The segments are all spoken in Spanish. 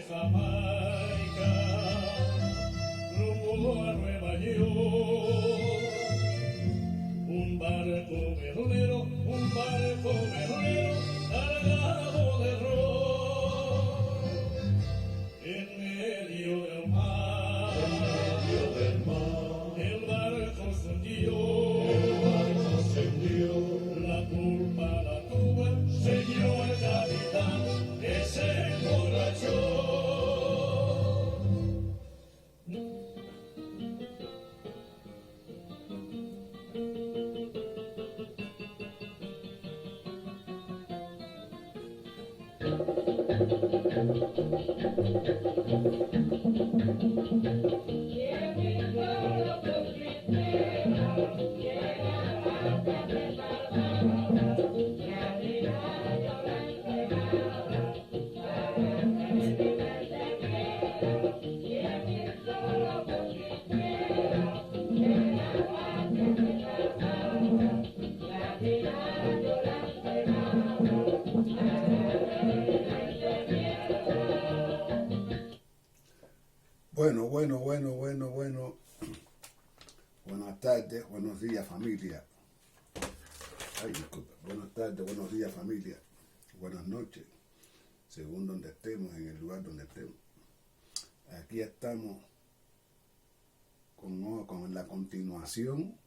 Jamaica, rumbo a Nueva York. Un barco velero cargado de ron. En medio del mar, el barco se hundió. La culpa la tuvo el señor capitán que se emborrachó. Bueno. Buenas tardes, buenos días familia. Ay, disculpa. Buenas tardes, buenos días familia. Buenas noches, según donde estemos, en el lugar donde estemos. Aquí estamos con la continuación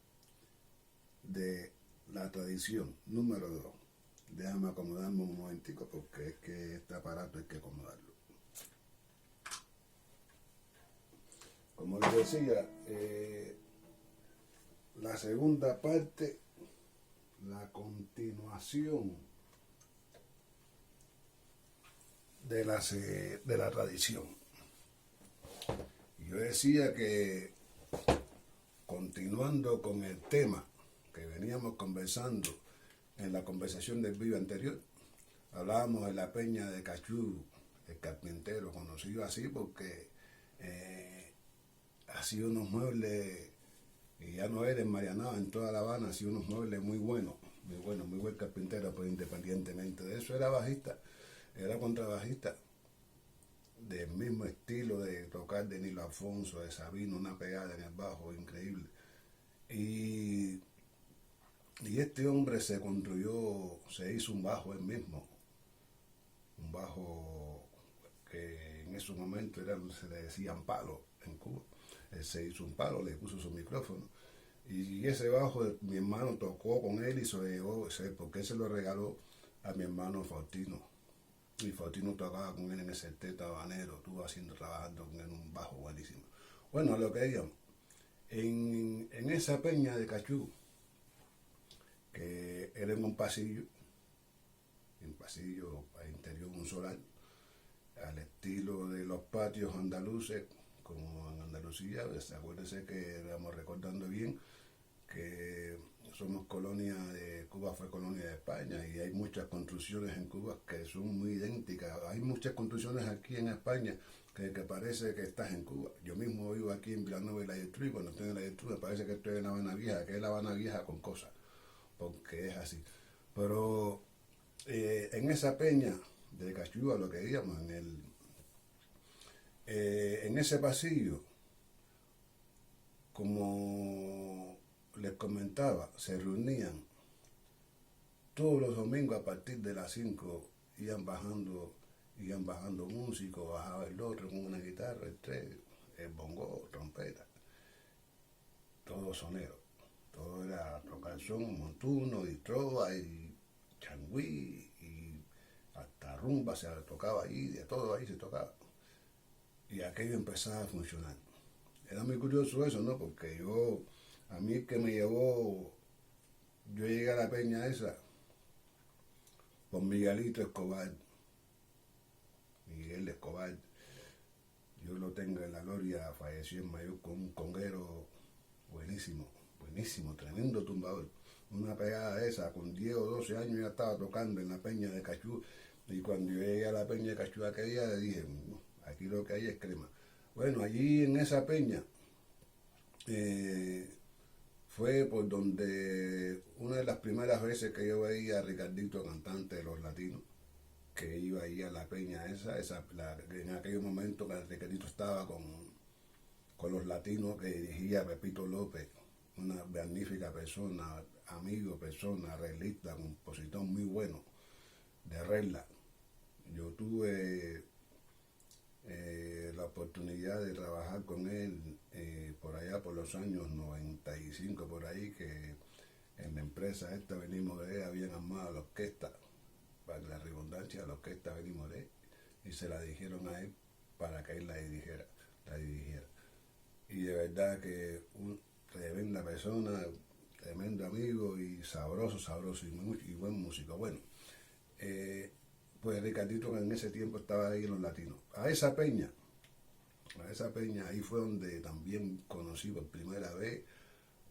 de la tradición número 2. Déjame acomodarme un momentico porque es que este aparato hay que acomodarlo. Como les decía, la segunda parte, la continuación de la tradición. Yo decía que, continuando con el tema que veníamos conversando en la conversación del video anterior, hablábamos de la peña de Cachú, el carpintero, conocido así porque hacía unos muebles, y ya no era en Marianao, en toda La Habana, hacía unos muebles muy buenos, muy buen carpintero, pues independientemente de eso era bajista, era contrabajista, del mismo estilo de tocar de Nilo Alfonso, de Sabino, una pegada en el bajo increíble. Y este hombre se hizo un bajo él mismo, un bajo que en esos momentos se le decían palo en Cuba. Él se hizo un palo, le puso su micrófono. Y ese bajo mi hermano tocó con él y se lo llevó, porque él se lo regaló a mi hermano Faustino. Y Faustino tocaba con él en ese teta habanero, estuvo trabajando con él en un bajo buenísimo. Bueno, lo que digamos, en esa peña de Cachú, que era en un pasillo al interior de un solar, al estilo de los patios andaluces, como en Andalucía. Acuérdense que estamos recordando bien que somos colonia de Cuba, fue colonia de España, y hay muchas construcciones en Cuba que son muy idénticas. Hay muchas construcciones aquí en España que parece que estás en Cuba. Yo mismo vivo aquí en Villanueva y La Geltrú, y cuando estoy en La Geltrú me parece que estoy en La Habana Vieja, que es La Habana Vieja con cosas, porque es así. Pero en esa peña de Cachúa, lo que digamos, en ese pasillo, como les comentaba, se reunían todos los domingos a partir de las 5, iban bajando músicos, bajaba el otro con una guitarra, el bongo, trompeta, todo sonero, todo era tocar son, montuno y trova y changüí y hasta rumba se tocaba ahí, de todo ahí se tocaba. Y aquello empezaba a funcionar. Era muy curioso eso, ¿no? Porque a mí que me llevó, yo llegué a la peña esa con Miguelito Escobar, Miguel Escobar, yo lo tengo en la gloria, falleció en Mayo con un conguero buenísimo, tremendo tumbador. Una pegada esa, con 10 o 12 años ya estaba tocando en la peña de Cachú, y cuando yo llegué a la peña de Cachú aquel día dije, aquí lo que hay es crema. Bueno, allí en esa peña fue por donde una de las primeras veces que yo veía a Ricardito, cantante de Los Latinos, que iba ahí dirigía la peña en aquel momento que Riquetito estaba con los latinos, que dirigía Pepito López, una magnífica persona, amigo, persona, arreglista, compositor muy bueno de arregla. Yo tuve la oportunidad de trabajar con él por allá por los años 95, por ahí, que en la empresa esta venimos de él, habían armado la orquesta, para la redundancia, la orquesta venimos de él, y se la dijeron a él para que él la dirigiera. Y de verdad que tremenda persona, tremendo amigo y sabroso y buen músico. Bueno, pues Ricardito en ese tiempo estaba ahí en los latinos. A esa peña, ahí fue donde también conocí por primera vez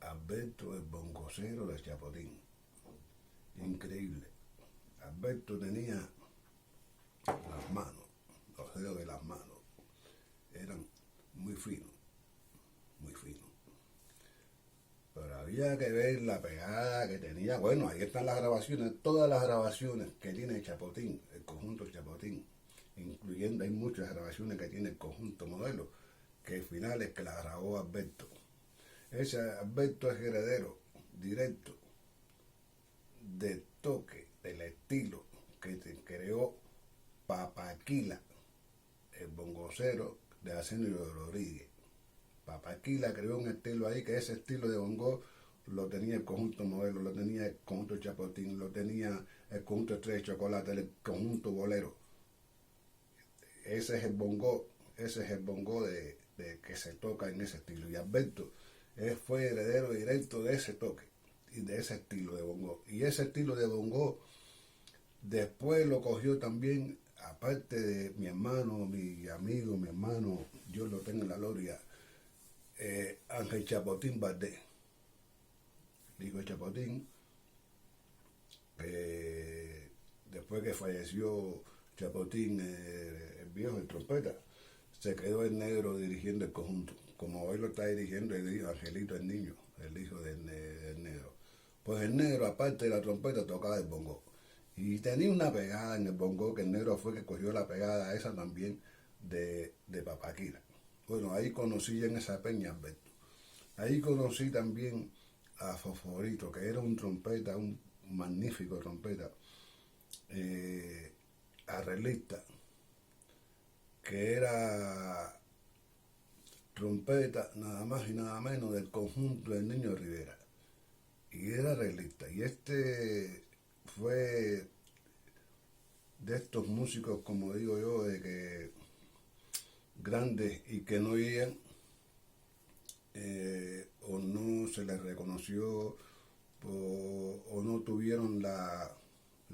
a Alberto, el bongocero de Chapotín. Increíble. Alberto tenía las manos, los dedos de las manos, eran muy finos. Pero había que ver la pegada que tenía. Bueno, ahí están las grabaciones, todas las grabaciones que tiene Chapotín, el conjunto Chapotín, incluyendo hay muchas grabaciones que tiene el conjunto Modelo, que finales que la grabó Alberto. Ese Alberto es heredero directo del toque, del estilo que creó Papaquila, el bongocero de Arsenio Rodríguez. Papaquila creó un estilo ahí, que ese estilo de bongo lo tenía el conjunto Modelo, lo tenía el conjunto Chapotín, lo tenía el conjunto Estrella de Chocolate, el conjunto Bolero. Ese es el bongo de que se toca en ese estilo. Y Alberto fue heredero directo de ese toque y de ese estilo de bongo. Y ese estilo de bongo después lo cogió también, aparte de mi hermano, mi amigo, mi hermano, Dios lo tenga en la gloria, Ángel Chapotín Valdés, el hijo de Chapotín, después que falleció Chapotín, el viejo, el trompeta, se quedó el negro dirigiendo el conjunto, como hoy lo está dirigiendo el hijo Angelito, el niño, el hijo del negro. Pues el negro, aparte de la trompeta, tocaba el bongo. Y tenía una pegada en el bongo, que el negro fue que cogió la pegada esa también de Papaquila. Bueno, ahí conocí en esa peña Alberto. Ahí conocí también a Fosforito, que era un trompeta, un magnífico trompeta, arreglista, que era trompeta nada más y nada menos del conjunto del Niño Rivera. Y era arreglista. Y este fue de estos músicos, como digo yo, de que grandes y que no oían, o no se les reconoció, o no tuvieron la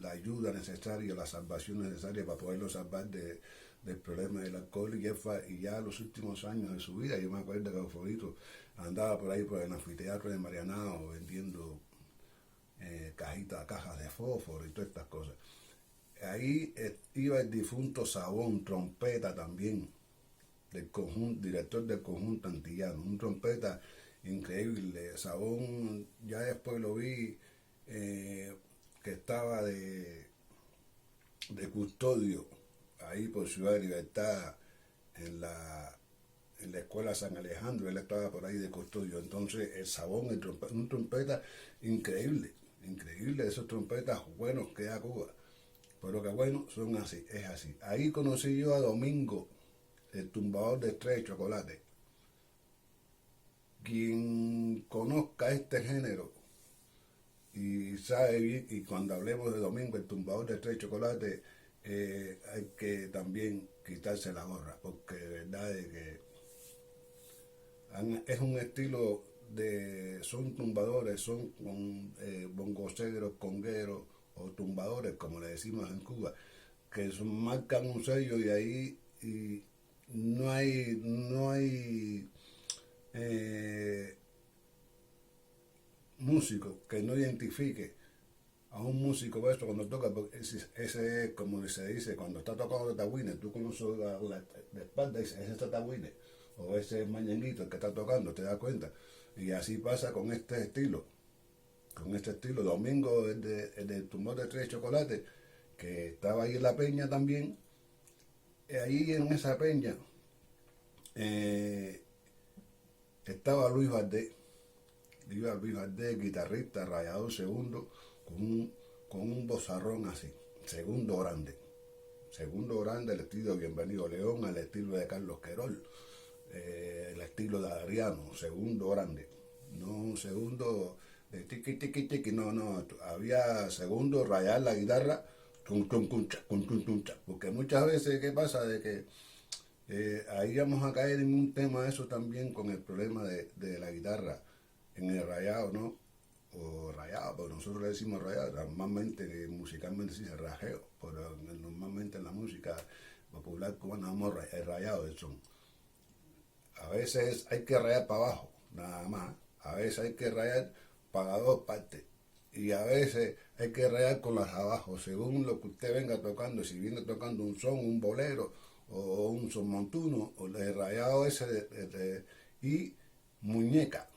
ayuda necesaria, la salvación necesaria para poderlo salvar del problema del alcohol, y ya los últimos años de su vida. Yo me acuerdo que Fosforito andaba por ahí por el anfiteatro de Marianao vendiendo cajas de fósforo y todas estas cosas. Ahí iba el difunto Sabón, trompeta también, director del conjunto antillano, un trompeta increíble. Sabón, ya después lo vi que estaba de custodio ahí por Ciudad de Libertad, en la escuela San Alejandro. Él estaba por ahí de custodio. Entonces el Sabón, un trompeta increíble, esos trompetas buenos que da Cuba, pero que bueno, son así, es así. Ahí conocí yo a Domingo, el tumbador de Estrella de Chocolate. Quien conozca este género y sabe bien, y cuando hablemos de Domingo, el tumbador de Estrella de Chocolate, hay que también quitarse la gorra, porque de verdad es que es un estilo son tumbadores, son bongoceros, congueros o tumbadores, como le decimos en Cuba, que marcan un sello, y ahí no hay músico que no identifique a un músico de esto cuando toca, porque ese es como se dice, cuando está tocando Tatahuine, tú conoces la espalda y dices, ese es Tatahuine, o ese es Mañanguito el que está tocando, te das cuenta. Y así pasa con este estilo. Domingo, el de tumbador de Estrella de Chocolate, que estaba ahí en la peña también, ahí en esa peña eh, estaba Luis Valdés. Iba Luis Valdés, guitarrista, rayador segundo, con un bozarrón así, segundo grande. Segundo grande, el estilo de Bienvenido León, el estilo de Carlos Querol, el estilo de Adriano, segundo grande. No un segundo de tiqui tiqui tiqui, no, había segundo rayar la guitarra, porque muchas veces, ¿qué pasa? De que ahí vamos a caer en un tema de eso también con el problema de la guitarra en el rayado, ¿no? O rayado, pero nosotros le decimos rayado, normalmente musicalmente se dice rajeo, pero normalmente en la música popular cubana vamos el rayado del son. A veces hay que rayar para abajo, nada más. A veces hay que rayar para dos partes. Y a veces hay que rayar con las abajo, según lo que usted venga tocando. Si viene tocando un son, un bolero o un son montuno, o el rayado ese y muñeca.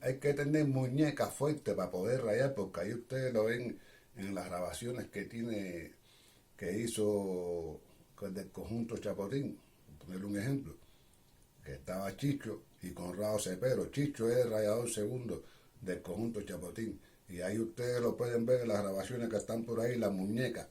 Hay que tener muñeca fuerte para poder rayar, porque ahí ustedes lo ven en las grabaciones que hizo del conjunto Chapotín, por ponerle un ejemplo, que estaba Chicho y Conrado Cepero. Chicho es el rayador segundo del conjunto Chapotín, y ahí ustedes lo pueden ver en las grabaciones que están por ahí, la muñeca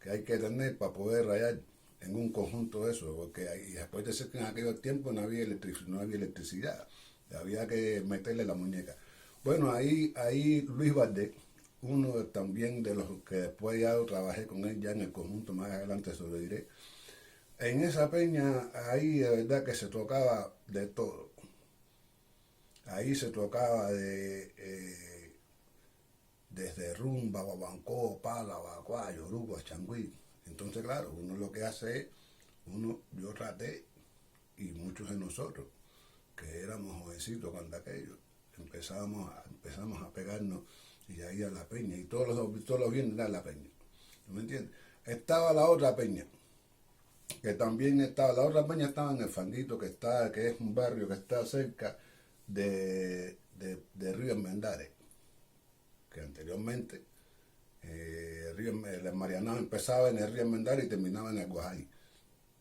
que hay que tener para poder rayar en un conjunto de eso, porque y después de ser que en aquellos tiempos no había electricidad, había que meterle la muñeca. Bueno, ahí Luis Valdés, uno también de los que después ya trabajé con él ya en el conjunto, más adelante se lo diré. En esa peña, ahí de verdad que se tocaba de todo. Ahí se tocaba desde rumba, guaguancó, pala, baguá, yoruba, changüí. Entonces, claro, uno lo que hace es, yo traté, y muchos de nosotros, que éramos jovencitos cuando aquello, empezamos a pegarnos y ahí a la peña, y todos los viernes era la peña. ¿No me entiendes? Estaba la otra peña, que también estaba, la otra peña estaba en el Fanguito, que es un barrio que está cerca de Río Enmendares, que anteriormente el Marianao empezaba en el Río Enmendares y terminaba en el Guajay.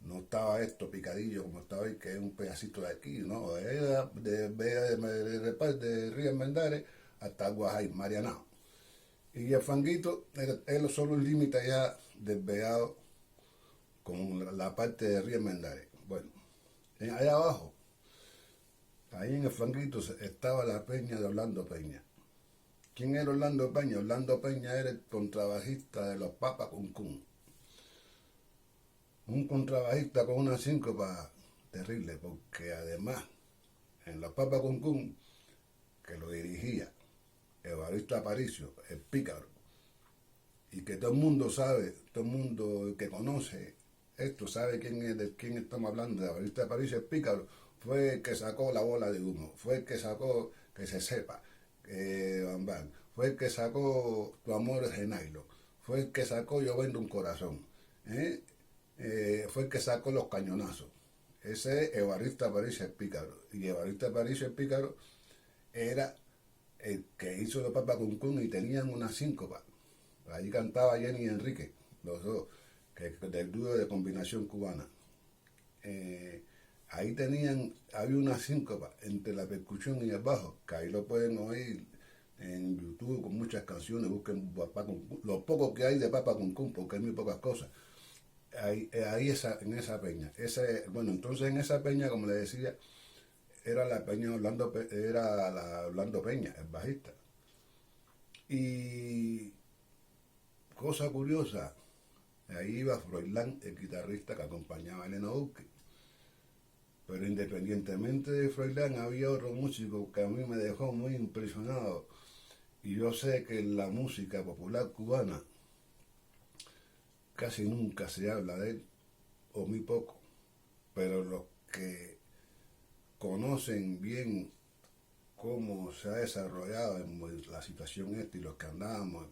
No estaba esto picadillo como estaba hoy, que es un pedacito de aquí, ¿no? Era de Río Enmendares hasta Guajay, Marianao. Y el Fanguito es solo el límite ya desviado con la parte de Río Enmendares. Bueno, allá abajo, ahí en el Fanguito estaba la peña de Orlando Peña. ¿Quién era Orlando Peña? Orlando Peña era el contrabajista de los Papas Cuncún. Un contrabajista con una síncopa terrible, porque además en los Papas Cuncún, que lo dirigía Evaristo Aparicio, el pícaro, y que todo el mundo sabe, todo el mundo que conoce esto sabe de quién estamos hablando, de Evaristo Aparicio, el pícaro, fue el que sacó la bola de humo, fue el que sacó que se sepa, fue el que sacó Tu amor es Genailo, fue el que sacó Yo vendo un corazón, fue el que sacó Los cañonazos. Ese es Evaristo Aparicio el pícaro, y Evaristo Aparicio el pícaro era el que hizo los Papas Cuncún y tenían una síncopa. Allí cantaba Jenny y Enrique, los dos, del dúo de combinación cubana. Ahí había una síncopa entre la percusión y el bajo, que ahí lo pueden oír en YouTube con muchas canciones, busquen Papá Cuncún, lo poco que hay de Papa Cuncún, porque hay muy pocas cosas. Ahí en esa peña. Bueno, entonces en esa peña, como le decía, era la peña era la Orlando Peña, el bajista. Y cosa curiosa, ahí iba Froilán, el guitarrista que acompañaba a Elena Duque. Pero independientemente de Froilán, había otro músico que a mí me dejó muy impresionado. Y yo sé que en la música popular cubana casi nunca se habla de él, o muy poco. Pero los que conocen bien cómo se ha desarrollado en la situación esta y los que andábamos,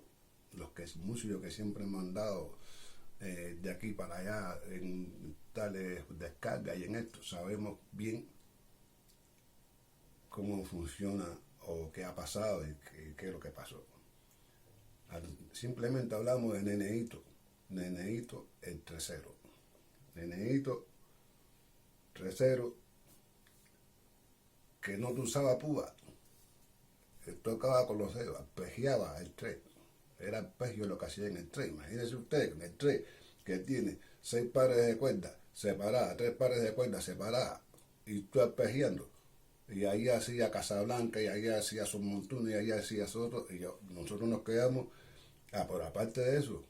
músicos que siempre hemos andado de aquí para allá en tales descargas y en esto, sabemos bien cómo funciona o qué ha pasado y qué es lo que pasó. Simplemente hablamos de Neneíto el tercero. Neneíto, recero, que no te usaba púa, que tocaba con los dedos, pejeaba el tren. Era el pejio lo que hacía en el tren. Imagínense ustedes, en el tren que tiene 6 pares de cuerdas separadas, 3 pares de cuerdas separadas, y tú arpegiando. Y ahí hacía Casablanca, y ahí hacía Montuno, y ahí hacía Soto, y nosotros nos quedamos. Pero aparte de eso,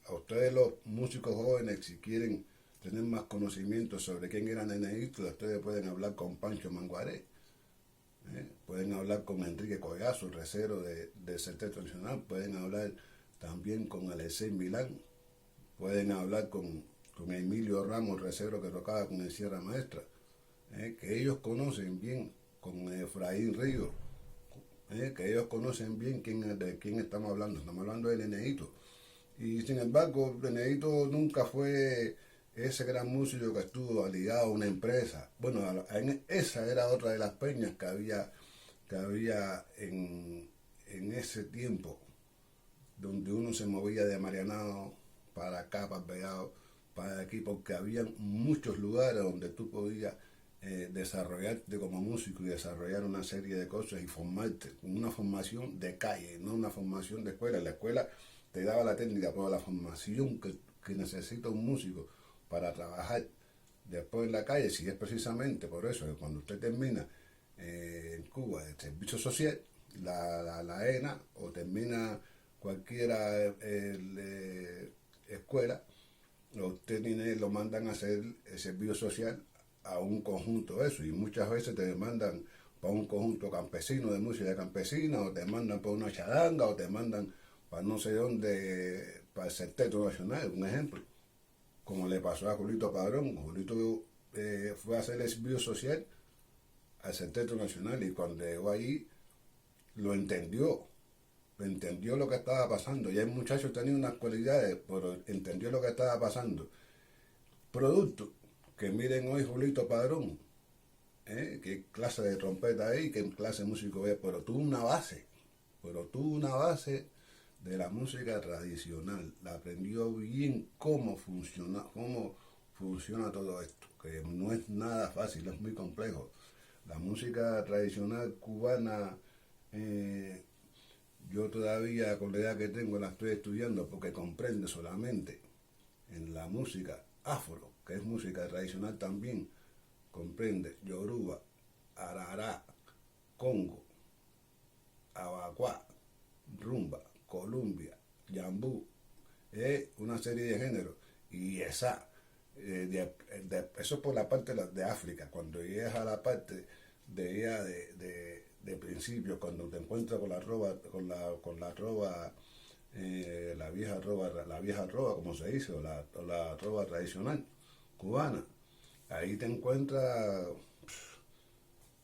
a ustedes los músicos jóvenes, si quieren tener más conocimiento sobre quién era Neneíto, ustedes pueden hablar con Pancho Manguaré, pueden hablar con Enrique Collazo, el recero del Septeto Nacional, pueden hablar también con Alexei Milán, pueden hablar con Emilio Ramos, recero que tocaba con el Sierra Maestra, que ellos conocen bien, con Efraín Río, que ellos conocen bien de quién estamos hablando de Neneíto. Y sin embargo, Neneíto nunca fue ese gran músico que estuvo ligado a una empresa. Bueno, esa era otra de las peñas que había en ese tiempo, donde uno se movía de Marianao para acá, para Pegado, para aquí, porque había muchos lugares donde tú podías desarrollarte como músico y desarrollar una serie de cosas y formarte, una formación de calle, no una formación de escuela. La escuela te daba la técnica, pero la formación que necesita un músico para trabajar después en la calle, si es precisamente por eso que cuando usted termina en Cuba el servicio social, la ENA, o termina cualquiera escuela, usted lo mandan a hacer el servicio social a un conjunto de eso, y muchas veces te mandan para un conjunto campesino de música campesina, o te mandan para una charanga, o te mandan para no sé dónde, para el Septeto Nacional, un ejemplo, como le pasó a Julito Padrón. Julito fue a hacer el servicio social al Septeto Nacional, y cuando llegó ahí lo entendió lo que estaba pasando. Ya el muchacho tenía unas cualidades, pero entendió lo que estaba pasando. Producto que miren hoy Julito Padrón, qué clase de trompeta hay, qué clase de músico es, pero tuvo una base de la música tradicional. La aprendió bien cómo funciona todo esto, que no es nada fácil, es muy complejo. La música tradicional cubana, yo todavía con la edad que tengo la estoy estudiando, porque comprende solamente en la música afro, que es música tradicional también, comprende yoruba, arará, congo, abacuá, rumba, columbia, yambú, una serie de géneros, y esa, eso es por la parte de África. Cuando llegas a la parte de principios, cuando te encuentras con la roba, la vieja roba, como se dice, o la roba tradicional cubana, ahí te encuentras,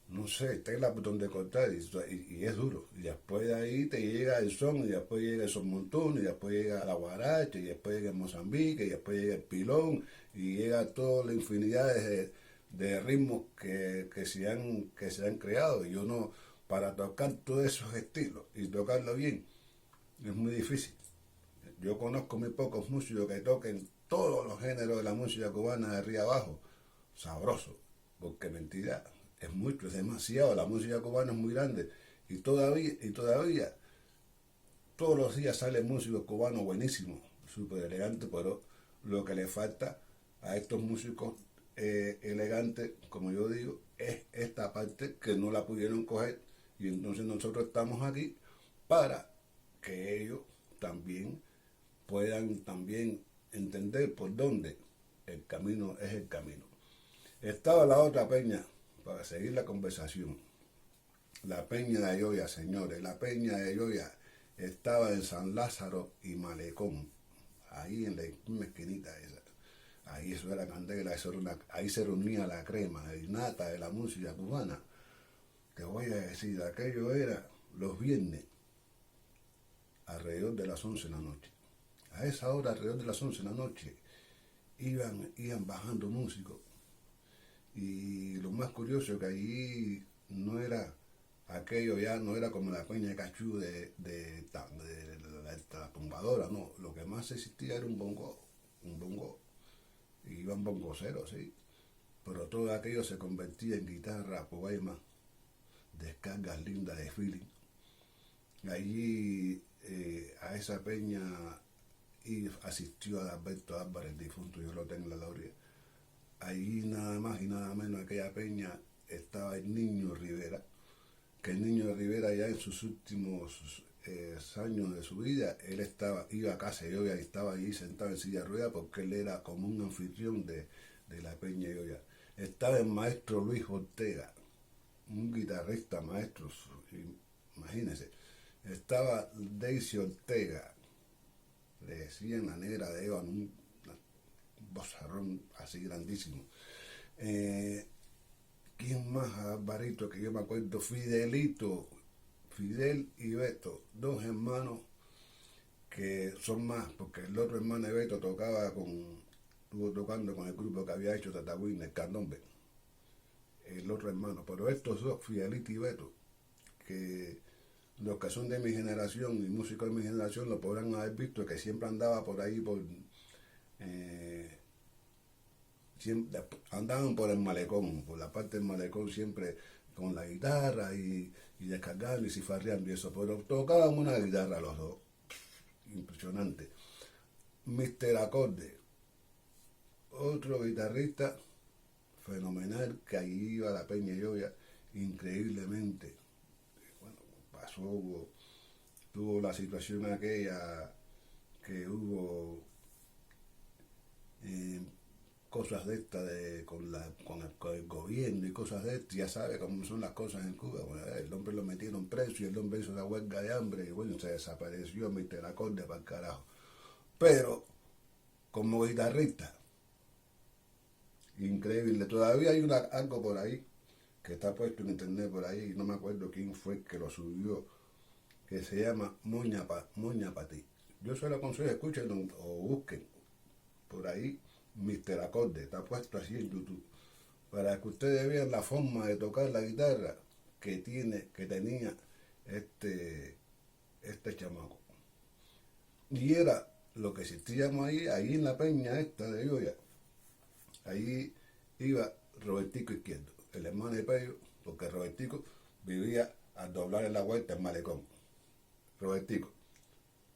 no sé, tela donde cortar, y es duro. Y después de ahí te llega el son, y después llega el son montón, y después llega la guaracha, y después llega el Mozambique, y después llega el pilón, y llega toda la infinidad de ritmos que se han creado. Y uno, para tocar todos esos estilos y tocarlo bien, es muy difícil. Yo conozco muy pocos músicos que toquen todos los géneros de la música cubana de arriba abajo, sabroso, porque mentira, es mucho, es demasiado. La música cubana es muy grande, y todavía todos los días sale músicos cubanos buenísimos, súper elegantes, pero lo que le falta a estos músicos elegantes, como yo digo, es esta parte que no la pudieron coger, y entonces nosotros estamos aquí para que ellos también puedan entender por dónde el camino es el camino. Estaba la otra peña, para seguir la conversación, la peña de Ayoya, señores. La peña de Ayoya estaba en San Lázaro y Malecón, ahí en la misma esquinita esa. Ahí eso era candela, ahí se reunía la crema, el nata de la música cubana. Te voy a decir, aquello era los viernes, alrededor de las 11 de la noche. A esa hora, alrededor de las 11 de la noche, iban bajando músicos. Y lo más curioso es que allí no era aquello, ya no era como la peña de Cachú de la tumba computadora, no. Lo que más existía era un bongo, y iban bongoceros, sí. Pero todo aquello se convertía en guitarra, poema, descargas lindas de feeling. Allí a esa peña y asistió a Alberto Álvarez, el difunto, yo lo tengo en la gloria. Allí nada más y nada menos aquella peña estaba el Niño Rivera, que el Niño Rivera ya en sus últimos años de su vida, él iba a casa de Yoya y estaba allí sentado en silla de ruedas porque él era como un anfitrión de la peña Yoya. Estaba el maestro Luis Ortega, un guitarrista maestro, imagínense. Estaba Daisy Ortega, le decían la negra de Eva, un bozarrón así grandísimo. ¿Quién más, Alvarito? Que yo me acuerdo, Fidelito, Fidel y Beto, dos hermanos que son más, porque el otro hermano de Beto estuvo tocando con el grupo que había hecho Tatabuín, el Candombe, el otro hermano, pero estos dos, Fidelito y Beto, que los que son de mi generación y músicos de mi generación lo podrán haber visto, que siempre andaba por ahí andaban por el malecón, por la parte del malecón siempre con la guitarra y descargando y cifarreando y eso, pero tocaban una guitarra los dos, impresionante. Mr. Acorde, otro guitarrista fenomenal que ahí iba a la Peña Yoya, increíblemente. Bueno, tuvo la situación aquella que hubo cosas de estas con el gobierno y cosas de estas, ya sabe cómo son las cosas en Cuba. Bueno, el hombre lo metieron preso y el hombre hizo la huelga de hambre y bueno, se desapareció Mr. Acorde para el carajo. Pero como guitarrista, increíble. Todavía hay algo por ahí que está puesto en internet por ahí, no me acuerdo quién fue que lo subió, que se llama Moña pa' ti. Yo se lo aconsejo, escuchen o busquen por ahí Mr. Acorde, está puesto así en YouTube, para que ustedes vean la forma de tocar la guitarra que tenía este chamaco. Y era lo que existíamos ahí en la peña esta de Yoya. Ahí iba Robertico Izquierdo, el hermano de Pello, porque Robertico vivía al doblar en la vuelta en Malecón. Robertico.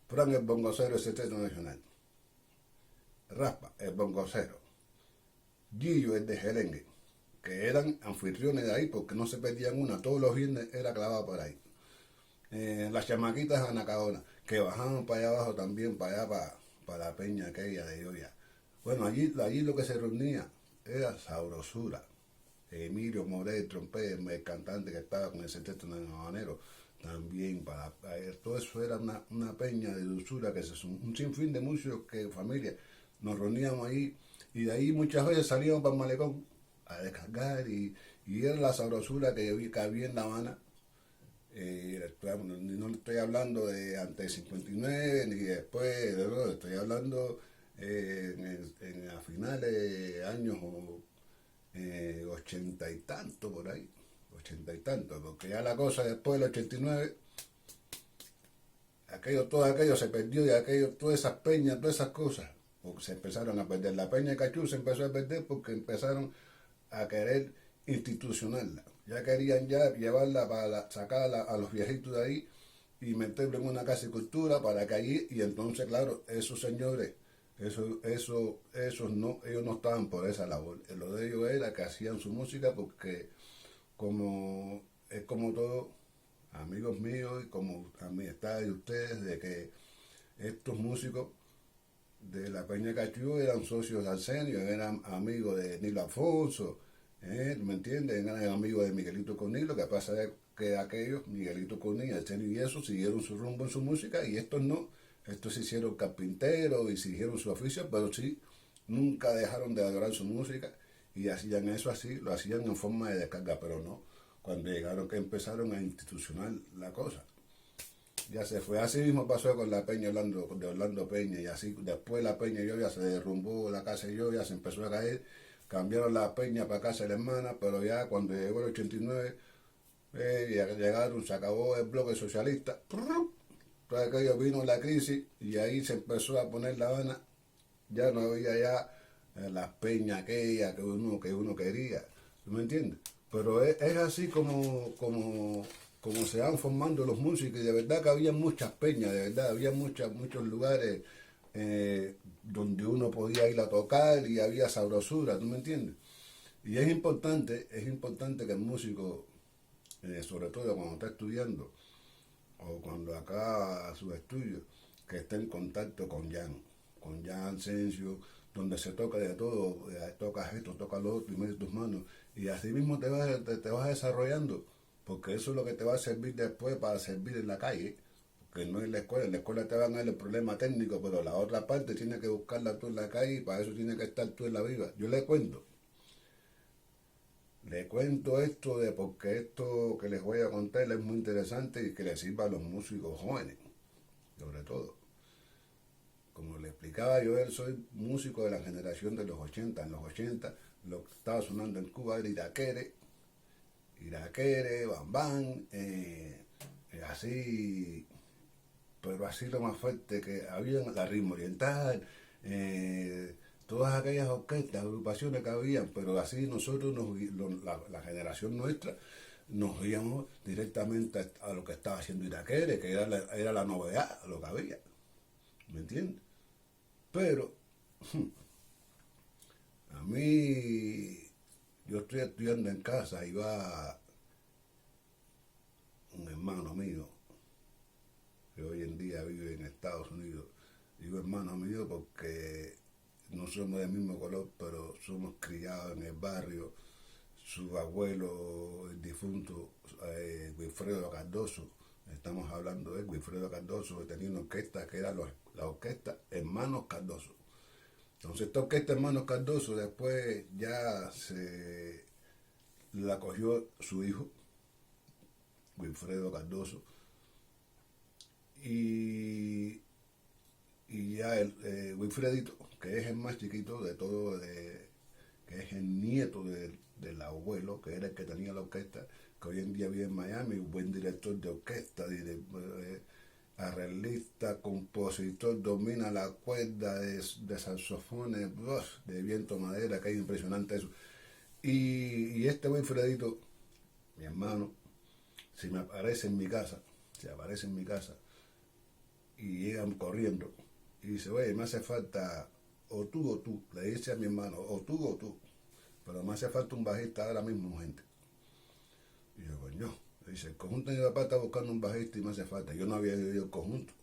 Fran el bongocero del Sexteto Nacional. Raspa, el bongocero. Gillo, el de Jerengue, que eran anfitriones de ahí porque no se perdían una, todos los viernes era clavado por ahí. Las chamaquitas anacadonas, que bajaban para allá abajo también, para allá, para la peña aquella de Yoya. Bueno, allí lo que se reunía era sabrosura. Emilio Morel, trompeta, el cantante que estaba con el Sexteto Nacional, también para todo eso era una peña de dulzura, que es un sinfín de músicos que familia nos reuníamos ahí y de ahí muchas veces salíamos para el malecón a descargar y era la sabrosura que había en La Habana. No estoy hablando de antes del 59 ni después, no, estoy hablando a finales de años 80 y tanto por ahí, 80 y tanto, porque ya la cosa después del 89, todo aquello se perdió y todas esas peñas, todas esas cosas, porque se empezaron a perder. La peña de Cachú se empezó a perder porque empezaron a querer institucionarla. Ya querían llevarla para sacarla a los viejitos de ahí y meterlo en una casa de cultura para que allí, y entonces claro, esos señores, ellos no estaban por esa labor. Lo de ellos era que hacían su música porque es como todo, amigos míos y como amistades de ustedes, de que estos músicos de la Peña Cachú eran socios de Arsenio, eran amigos de Nilo Afonso, ¿me entienden? Eran amigos de Miguelito Conil. Lo que pasa es que aquellos, Miguelito Conil, Arsenio y eso, siguieron su rumbo en su música y estos no. Estos se hicieron carpinteros y siguieron su oficio, pero sí, nunca dejaron de adorar su música y hacían eso así, lo hacían en forma de descarga, pero no, cuando llegaron que empezaron a institucionar la cosa. Ya se fue, así mismo pasó con la Peña de Orlando Peña, y así después la Peña Yoya se derrumbó, la casa de Yoya se empezó a caer, cambiaron la Peña para casa de la hermana, pero ya cuando llegó el 89, llegaron, se acabó el bloque socialista, todo aquello vino la crisis y ahí se empezó a poner La Habana, ya no había ya las peñas aquellas que uno quería, ¿tú me entiendes? Pero es así como se van formando los músicos y de verdad que había muchas peñas, de verdad, había muchos lugares donde uno podía ir a tocar y había sabrosura, ¿tú me entiendes? Y es importante que el músico, sobre todo cuando está estudiando o cuando acaba sus estudios, que esté en contacto con Jan Asensio, donde se toca de todo, tocas esto, tocas lo otro y metes tus manos. Y así mismo te vas desarrollando, porque eso es lo que te va a servir después para servir en la calle, que no en la escuela te van a dar el problema técnico, pero la otra parte tienes que buscarla tú en la calle y para eso tienes que estar tú en la viva. Yo le cuento esto de porque esto que les voy a contar es muy interesante y que le sirva a los músicos jóvenes, sobre todo. Como le explicaba yo, soy músico de la generación de los 80. En los 80 lo que estaba sonando en Cuba era Iraquere, Bambán, así, pero así lo más fuerte que había la ritmo oriental, todas aquellas orquestas, agrupaciones que habían, pero así nosotros, la generación nuestra, nos íbamos directamente a lo que estaba haciendo Iraquere, que era la novedad, lo que había, ¿me entiendes? Pero a mí, yo estoy estudiando en casa y va un hermano mío que hoy en día vive en Estados Unidos. Digo hermano mío porque no somos del mismo color, pero somos criados en el barrio. Su abuelo, el difunto Wilfredo Cardoso, estamos hablando de Wilfredo Cardoso, que tenía una orquesta que era la orquesta Hermanos Cardoso. Entonces esta orquesta Hermanos Cardoso después ya se la cogió su hijo, Wilfredo Cardoso, y ya Wilfredito, que es el más chiquito de todo, que es el nieto del abuelo, que era el que tenía la orquesta, que hoy en día vive en Miami, un buen director de orquesta, arreglista, compositor, domina la cuerda de saxofones, de viento madera, que es impresionante eso. Y este Wilfredito, mi hermano, si aparece en mi casa y llegan corriendo y dice, oye, me hace falta o tú, le dice a mi hermano, o tú, pero me hace falta un bajista ahora mismo, gente. Y yo, coño, dice, el conjunto de mi papá está buscando un bajista y me hace falta. Yo no había oído el conjunto,